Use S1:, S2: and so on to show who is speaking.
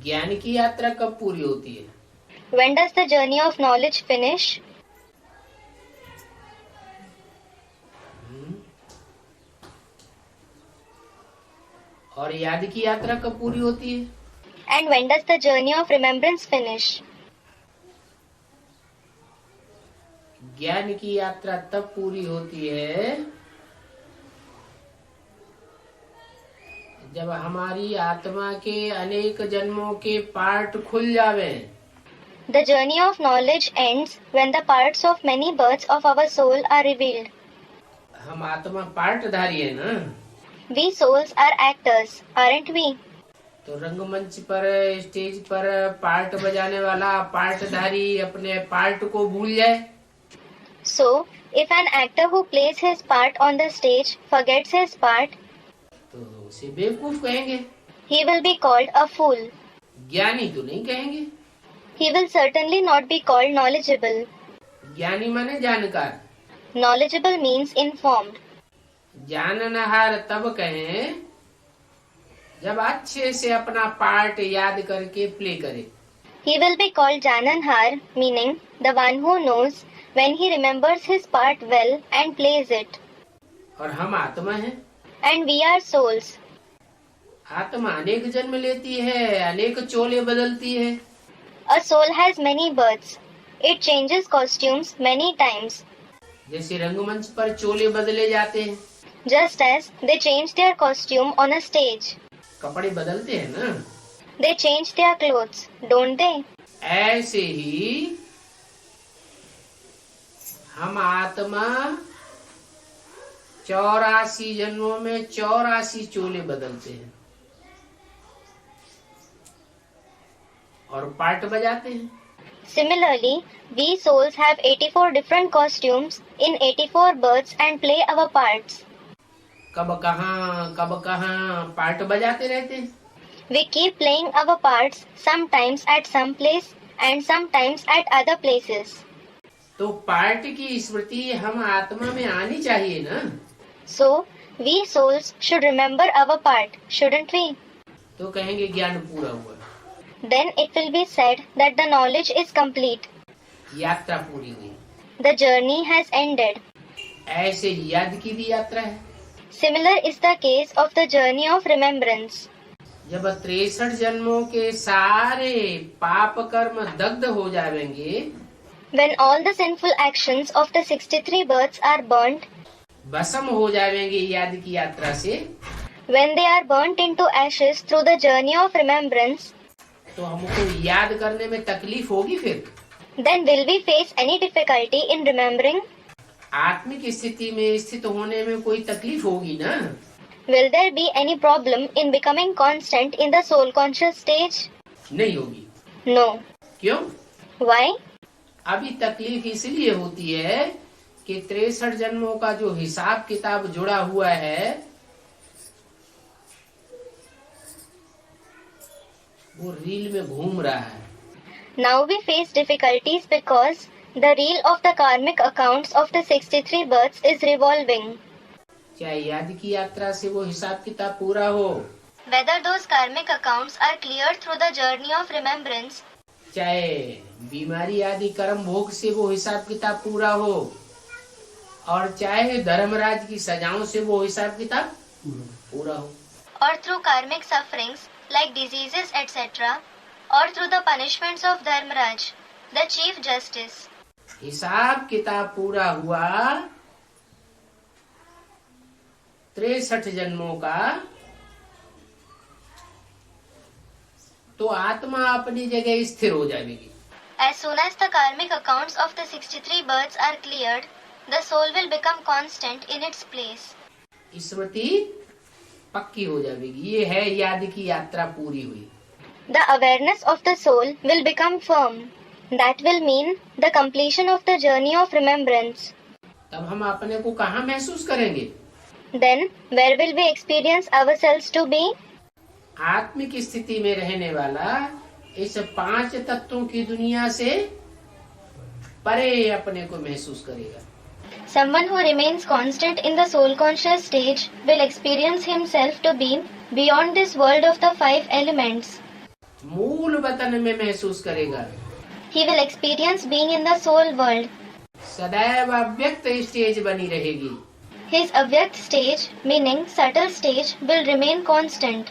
S1: ज्ञान की यात्रा कब पूरी होती है?
S2: When does the journey of knowledge finish?
S1: और याद की यात्रा कब पूरी होती है?
S2: And when does the journey of remembrance finish?
S1: ज्ञान की यात्रा तब पूरी होती है जब हमारी आत्मा के अनेक जन्मों के पार्ट खुल जावे।
S2: The journey of knowledge ends when the parts of many births of our soul are revealed.
S1: हम आत्मा पार्टधारी है ना,
S2: We souls are actors, aren't we?
S1: तो रंगमंच पर स्टेज पर पार्ट बजाने वाला पार्टधारी अपने पार्ट को भूल जाए
S2: So, if an actor who plays his part on the stage forgets his part,
S1: तो उसे बेवकूफ कहेंगे,
S2: he will be called a fool.
S1: ज्ञानी तो नहीं कहेंगे।
S2: He will certainly not be called knowledgeable.
S1: ज्ञानी माने जानकार,
S2: Knowledgeable means informed.
S1: जाननहार तब कहें जब अच्छे से अपना पार्ट याद करके प्ले करे।
S2: He will be called Jananhar, meaning the one who knows when he remembers his part well and plays it.
S1: और हम आत्मा हैं,
S2: And we are souls.
S1: आत्मा अनेक जन्म लेती है, अनेक चोले बदलती है।
S2: A soul has many births. It changes costumes many times,
S1: जैसे रंगमंच पर चोले बदले जाते हैं,
S2: just as they change their costume on a stage.
S1: कपड़े बदलते हैं ना,
S2: They change their clothes, don't they?
S1: ऐसे ही हम आत्मा 84 जन्मों में 84 चोले बदलते हैं और पार्ट बजाते हैं।
S2: Similarly, we souls have 84 different costumes in 84 births and play our parts.
S1: कब कहाँ पार्ट बजाते रहते हैं।
S2: We keep playing our parts, sometimes at some place and sometimes at other places.
S1: तो पार्ट की स्मृति हम आत्मा में आनी चाहिए ना।
S2: So, we souls should remember our part, shouldn't we?
S1: तो कहेंगे ज्ञान पूरा हुआ,
S2: Then it will be said that the knowledge is complete.
S1: यात्रा पूरी हुई।
S2: The journey has ended.
S1: ऐसे याद की भी यात्रा है।
S2: Similar is the case of the journey of remembrance.
S1: जब 63 जन्मों के सारे पाप कर्म दग्ध हो जाएंगे,
S2: When all the sinful actions of the 63 births are burnt,
S1: भस्म हो जाएंगे याद की यात्रा से,
S2: when they are burnt into ashes through the journey of remembrance,
S1: तो हमको याद करने में तकलीफ होगी। फिर
S2: then will we face any difficulty in remembering?
S1: आत्मिक स्थिति में स्थित होने में कोई तकलीफ होगी ना।
S2: Will there be any problem in becoming constant in the soul conscious stage?
S1: नहीं होगी।
S2: No.
S1: क्यों?
S2: Why?
S1: अभी तकलीफ इसलिए होती है कि 63 जन्मों का जो हिसाब किताब जुड़ा हुआ है वो रील में घूम रहा है।
S2: Now we face difficulties because the reel of the karmic accounts of the 63 births is revolving.
S1: चाहे याद की यात्रा से वो हिसाब किताब पूरा हो,
S2: Whether those karmic accounts are cleared through the journey of remembrance,
S1: चाहे बीमारी आदि कर्म भोग से वो हिसाब किताब पूरा हो, और चाहे धर्मराज की सजाओं से वो हिसाब किताब पूरा हो,
S2: or through karmic sufferings like diseases etc., or through the punishments of Dharmaraj, the Chief Justice.
S1: हिसाब किताब पूरा हुआ 63 जन्मों का, तो आत्मा अपनी जगह स्थिर हो जाएगी।
S2: As soon as the karmic accounts of the 63 births are cleared, the soul will become constant in its place.
S1: स्मृति पक्की हो जाएगी। ये है याद की यात्रा पूरी हुई।
S2: The awareness of the soul will become firm. That will mean the completion of the journey of remembrance.
S1: तब हम अपने को कहाँ महसूस करेंगे?
S2: Then, where will we experience ourselves to be?
S1: आत्मिक स्थिति में रहने वाला इस 5 तत्वों की दुनिया से परे अपने को महसूस करेगा।
S2: Someone who remains constant in the soul conscious stage will experience himself to be beyond this world of the 5 elements.
S1: मूल वतन में महसूस करेगा।
S2: He will experience being in the soul world.
S1: सदैव अव्यक्त स्टेज बनी रहेगी।
S2: His avyakt stage, meaning subtle stage, will remain constant.